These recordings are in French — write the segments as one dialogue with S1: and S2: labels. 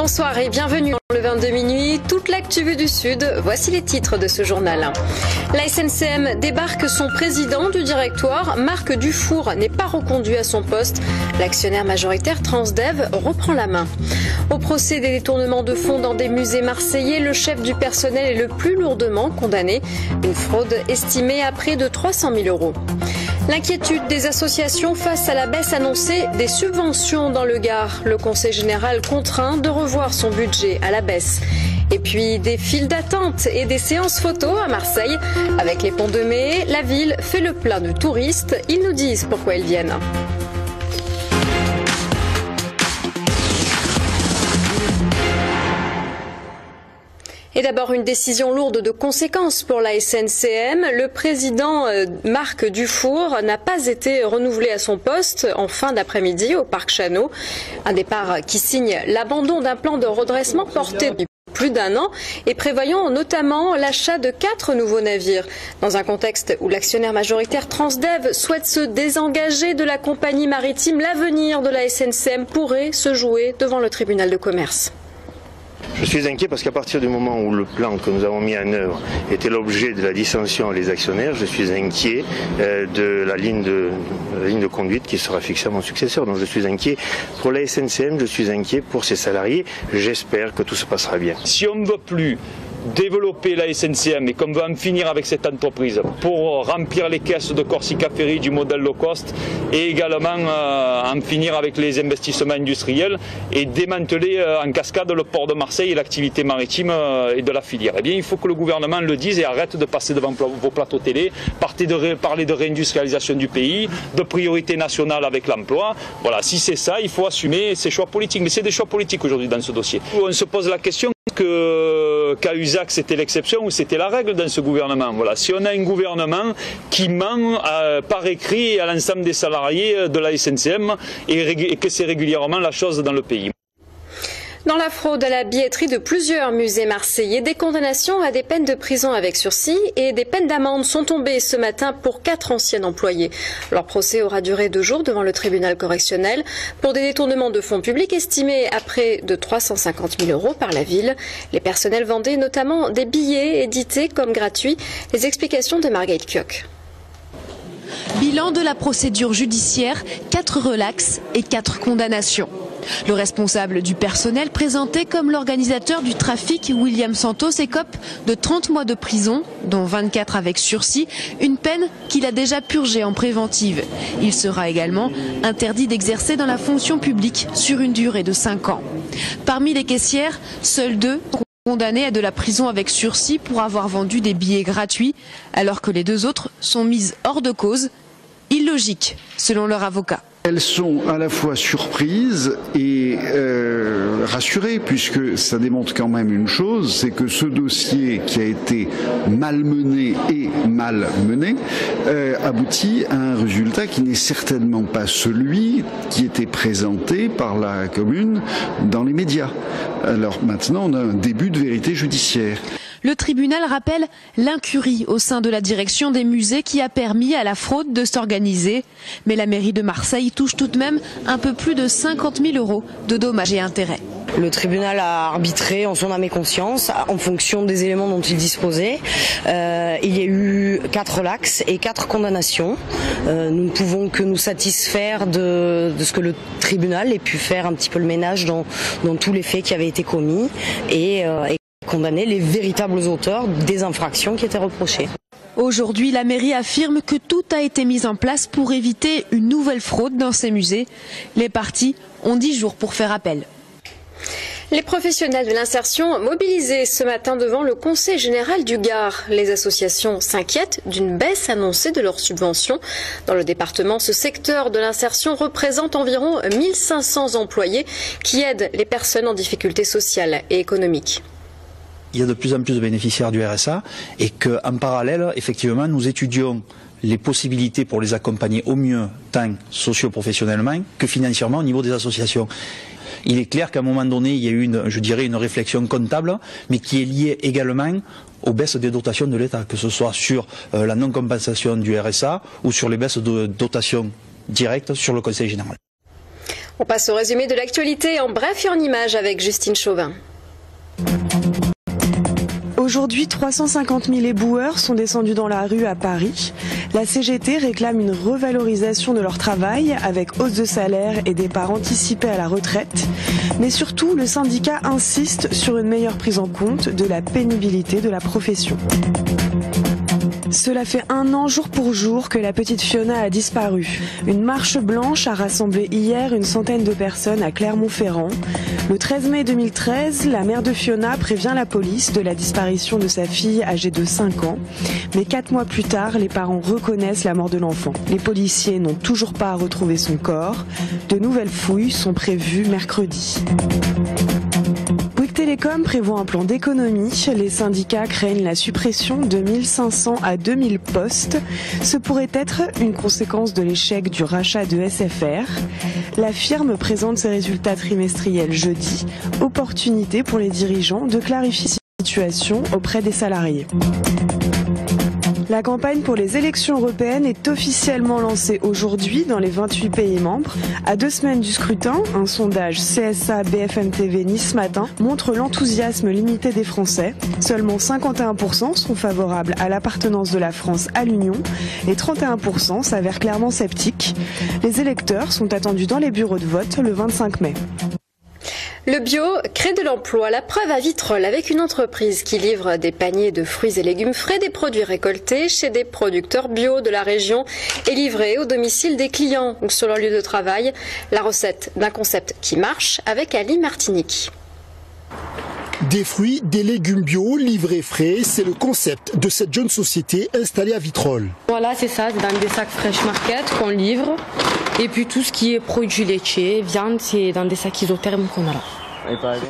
S1: Bonsoir et bienvenue dans le 22 minuit. Toute l'actu vue du Sud, voici les titres de ce journal. La SNCM débarque son président du directoire. Marc Dufour n'est pas reconduit à son poste. L'actionnaire majoritaire Transdev reprend la main. Au procès des détournements de fonds dans des musées marseillais, le chef du personnel est le plus lourdement condamné. Une fraude estimée à près de 300 000 euros. L'inquiétude des associations face à la baisse annoncée des subventions dans le Gard. Le Conseil général contraint de revoir son budget à la baisse. Et puis des files d'attente et des séances photos à Marseille. Avec les ponts de mai, la ville fait le plein de touristes. Ils nous disent pourquoi ils viennent. Et d'abord, une décision lourde de conséquences pour la SNCM. Le président Marc Dufour n'a pas été renouvelé à son poste en fin d'après-midi au Parc Chano. Un départ qui signe l'abandon d'un plan de redressement porté depuis plus d'un an et prévoyant notamment l'achat de 4 nouveaux navires. Dans un contexte où l'actionnaire majoritaire Transdev souhaite se désengager de la compagnie maritime, l'avenir de la SNCM pourrait se jouer devant le tribunal de commerce.
S2: Je suis inquiet parce qu'à partir du moment où le plan que nous avons mis en œuvre était l'objet de la dissension des actionnaires, je suis inquiet de la ligne de conduite qui sera fixée à mon successeur. Donc je suis inquiet pour la SNCM, je suis inquiet pour ses salariés. J'espère que tout se passera bien.
S3: Si on ne veut plus développer la SNCM et qu'on veut en finir avec cette entreprise pour remplir les caisses de Corsica Ferry du modèle low cost et également en finir avec les investissements industriels et démanteler en cascade le port de Marseille et l'activité maritime et de la filière. Eh bien, il faut que le gouvernement le dise et arrête de passer devant vos plateaux télé, parler de réindustrialisation du pays, de priorité nationale avec l'emploi. Voilà, si c'est ça, il faut assumer ses choix politiques. Mais c'est des choix politiques aujourd'hui dans ce dossier. On se pose la question que Cahuzac c'était l'exception ou c'était la règle dans ce gouvernement. Voilà. Si on a un gouvernement qui ment par écrit à l'ensemble des salariés de la SNCM et que c'est régulièrement la chose dans le pays.
S1: Dans la fraude à la billetterie de plusieurs musées marseillais, des condamnations à des peines de prison avec sursis et des peines d'amende sont tombées ce matin pour 4 anciens employés. Leur procès aura duré 2 jours devant le tribunal correctionnel pour des détournements de fonds publics estimés à près de 350 000 euros par la ville. Les personnels vendaient notamment des billets édités comme gratuits. Les explications de Marguerite Kioch.
S4: Bilan de la procédure judiciaire, 4 relax et 4 condamnations. Le responsable du personnel présenté comme l'organisateur du trafic, William Santos, écope de 30 mois de prison, dont 24 avec sursis, une peine qu'il a déjà purgée en préventive. Il sera également interdit d'exercer dans la fonction publique sur une durée de 5 ans. Parmi les caissières, seules 2 sont condamnées à de la prison avec sursis pour avoir vendu des billets gratuits, alors que les 2 autres sont mises hors de cause. Illogique, selon leur avocat.
S5: Elles sont à la fois surprises et rassurées, puisque ça démontre quand même une chose, c'est que ce dossier qui a été mal mené et mal mené aboutit à un résultat qui n'est certainement pas celui qui était présenté par la commune dans les médias. Alors maintenant, on a un début de vérité judiciaire.
S4: Le tribunal rappelle l'incurie au sein de la direction des musées qui a permis à la fraude de s'organiser. Mais la mairie de Marseille touche tout de même un peu plus de 50 000 euros de dommages et intérêts.
S6: Le tribunal a arbitré en son âme et conscience en fonction des éléments dont il disposait. Il y a eu 4 relax et 4 condamnations. Nous ne pouvons que nous satisfaire de ce que le tribunal ait pu faire un petit peu le ménage dans tous les faits qui avaient été commis et condamner les véritables auteurs des infractions qui étaient reprochées.
S4: Aujourd'hui, la mairie affirme que tout a été mis en place pour éviter une nouvelle fraude dans ces musées. Les parties ont 10 jours pour faire appel.
S1: Les professionnels de l'insertion mobilisés ce matin devant le Conseil général du Gard. Les associations s'inquiètent d'une baisse annoncée de leurs subventions. Dans le département, ce secteur de l'insertion représente environ 1500 employés qui aident les personnes en difficulté sociale et économique.
S7: Il y a de plus en plus de bénéficiaires du RSA et qu'en parallèle, effectivement, nous étudions les possibilités pour les accompagner au mieux, tant socio-professionnellement que financièrement au niveau des associations. Il est clair qu'à un moment donné, il y a eu une réflexion comptable, mais qui est liée également aux baisses des dotations de l'État, que ce soit sur la non-compensation du RSA ou sur les baisses de dotations directes sur le Conseil général.
S1: On passe au résumé de l'actualité en bref et en images avec Justine Chauvin.
S8: Aujourd'hui, 350 000 éboueurs sont descendus dans la rue à Paris. La CGT réclame une revalorisation de leur travail avec hausse de salaire et départ anticipé à la retraite. Mais surtout, le syndicat insiste sur une meilleure prise en compte de la pénibilité de la profession. Cela fait 1 an jour pour jour que la petite Fiona a disparu. Une marche blanche a rassemblé hier une centaine de personnes à Clermont-Ferrand. Le 13 mai 2013, la mère de Fiona prévient la police de la disparition de sa fille âgée de 5 ans. Mais 4 mois plus tard, les parents reconnaissent la mort de l'enfant. Les policiers n'ont toujours pas retrouvé son corps. De nouvelles fouilles sont prévues mercredi. Bouygues Telecom prévoit un plan d'économie. Les syndicats craignent la suppression de 1500 à 2000 postes. Ce pourrait être une conséquence de l'échec du rachat de SFR. La firme présente ses résultats trimestriels jeudi. Opportunité pour les dirigeants de clarifier la situation auprès des salariés. La campagne pour les élections européennes est officiellement lancée aujourd'hui dans les 28 pays membres. À 2 semaines du scrutin, un sondage CSA BFM TV Nice Matin montre l'enthousiasme limité des Français. Seulement 51% sont favorables à l'appartenance de la France à l'Union et 31% s'avèrent clairement sceptiques. Les électeurs sont attendus dans les bureaux de vote le 25 mai.
S1: Le bio crée de l'emploi. La preuve à Vitrolles avec une entreprise qui livre des paniers de fruits et légumes frais, des produits récoltés chez des producteurs bio de la région et livrés au domicile des clients ou sur leur lieu de travail. La recette d'un concept qui marche avec Ali Martinique.
S9: Des fruits, des légumes bio livrés frais, c'est le concept de cette jeune société installée à Vitrolles.
S10: Voilà, c'est ça, c'est dans des sacs Fresh Market qu'on livre. Et puis tout ce qui est produits laitiers, viande, c'est dans des sacs isothermes qu'on a là.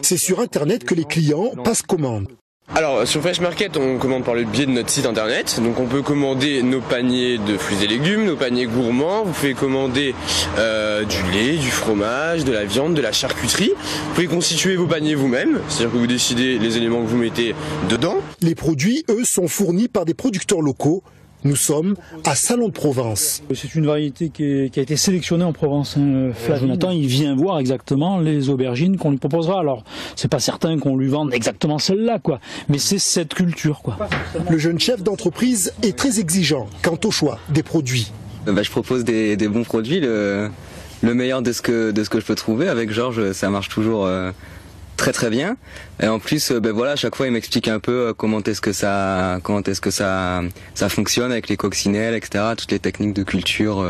S9: C'est sur Internet que les clients passent commande.
S11: Alors sur Fresh Market, on commande par le biais de notre site internet. Donc on peut commander nos paniers de fruits et légumes, nos paniers gourmands. Vous pouvez commander du lait, du fromage, de la viande, de la charcuterie. Vous pouvez constituer vos paniers vous-même, c'est-à-dire que vous décidez les éléments que vous mettez dedans.
S9: Les produits, eux, sont fournis par des producteurs locaux. Nous sommes à Salon de Provence.
S12: C'est une variété qui a été sélectionnée en Provence. Jonathan, il vient voir exactement les aubergines qu'on lui proposera. Alors, c'est pas certain qu'on lui vende exactement celle-là, quoi. Mais c'est cette culture, quoi.
S9: Le jeune chef d'entreprise est très exigeant quant au choix des produits.
S13: Je propose des bons produits, le meilleur de ce que je peux trouver. Avec Georges, ça marche toujours très très bien. Et en plus, voilà, à chaque fois il m'explique un peu comment est-ce que ça fonctionne avec les coccinelles, etc. Toutes les techniques de culture.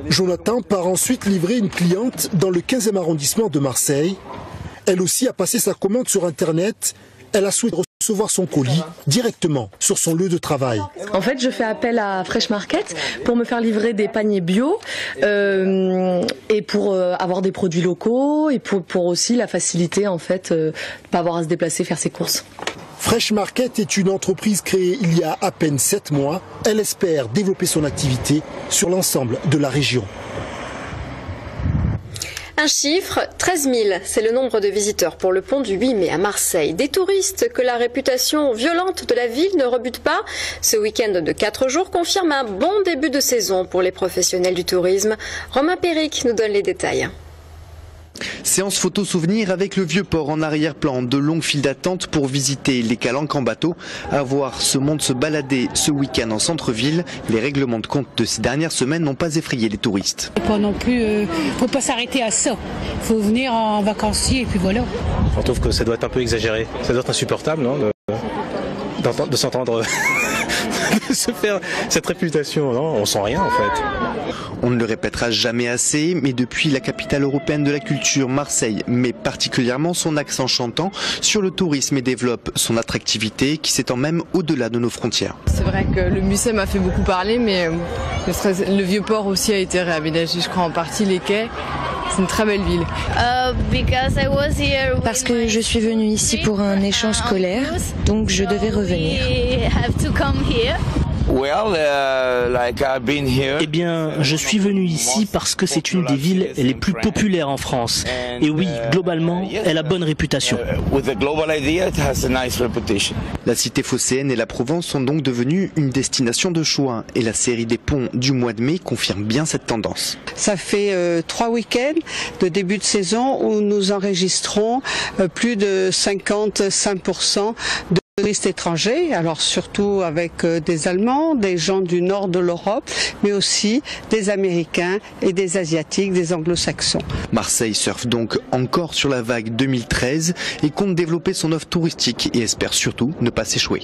S9: Jonathan part ensuite livrer une cliente dans le 15e arrondissement de Marseille. Elle aussi a passé sa commande sur Internet. Elle a souhaité recevoir son colis directement sur son lieu de travail.
S10: En fait, je fais appel à Fresh Market pour me faire livrer des paniers bio et pour avoir des produits locaux et pour aussi la facilité, en fait, pas avoir à se déplacer, faire ses courses.
S9: Fresh Market est une entreprise créée il y a à peine 7 mois. Elle espère développer son activité sur l'ensemble de la région.
S1: Un chiffre, 13 000, c'est le nombre de visiteurs pour le pont du 8 mai à Marseille. Des touristes que la réputation violente de la ville ne rebute pas. Ce week-end de 4 jours confirme un bon début de saison pour les professionnels du tourisme. Romain Péric nous donne les détails.
S14: Séance photo souvenir avec le Vieux-Port en arrière-plan, de longues files d'attente pour visiter les calanques en bateau. À voir ce monde se balader ce week-end en centre-ville. Les règlements de compte de ces dernières semaines n'ont pas effrayé les touristes.
S15: Pas non plus, faut pas s'arrêter à ça. Faut venir en vacancier et puis voilà.
S16: On trouve que ça doit être un peu exagéré. Ça doit être insupportable, non, de s'entendre, de se faire cette réputation. Non, on sent rien en fait.
S14: On ne le répétera jamais assez, mais depuis la capitale européenne de la culture, Marseille met particulièrement son accent chantant sur le tourisme et développe son attractivité qui s'étend même au-delà de nos frontières.
S17: C'est vrai que le musée m'a fait beaucoup parler, mais le Vieux-Port aussi a été réaménagé, je crois en partie les quais. C'est une très belle ville.
S18: Parce que je suis venue ici pour un échange scolaire, donc je devais revenir. Eh bien, je suis venu ici parce que c'est une des villes les plus populaires en France. Et oui, globalement, elle a bonne réputation.
S14: La cité phocéenne et la Provence sont donc devenues une destination de choix. Et la série des ponts du mois de mai confirme bien cette tendance.
S19: Ça fait 3 week-ends de début de saison où nous enregistrons plus de 55% de touristes étrangers, alors surtout avec des Allemands, des gens du nord de l'Europe, mais aussi des Américains et des Asiatiques, des Anglo-Saxons.
S14: Marseille surfe donc encore sur la vague 2013 et compte développer son offre touristique et espère surtout ne pas s'échouer.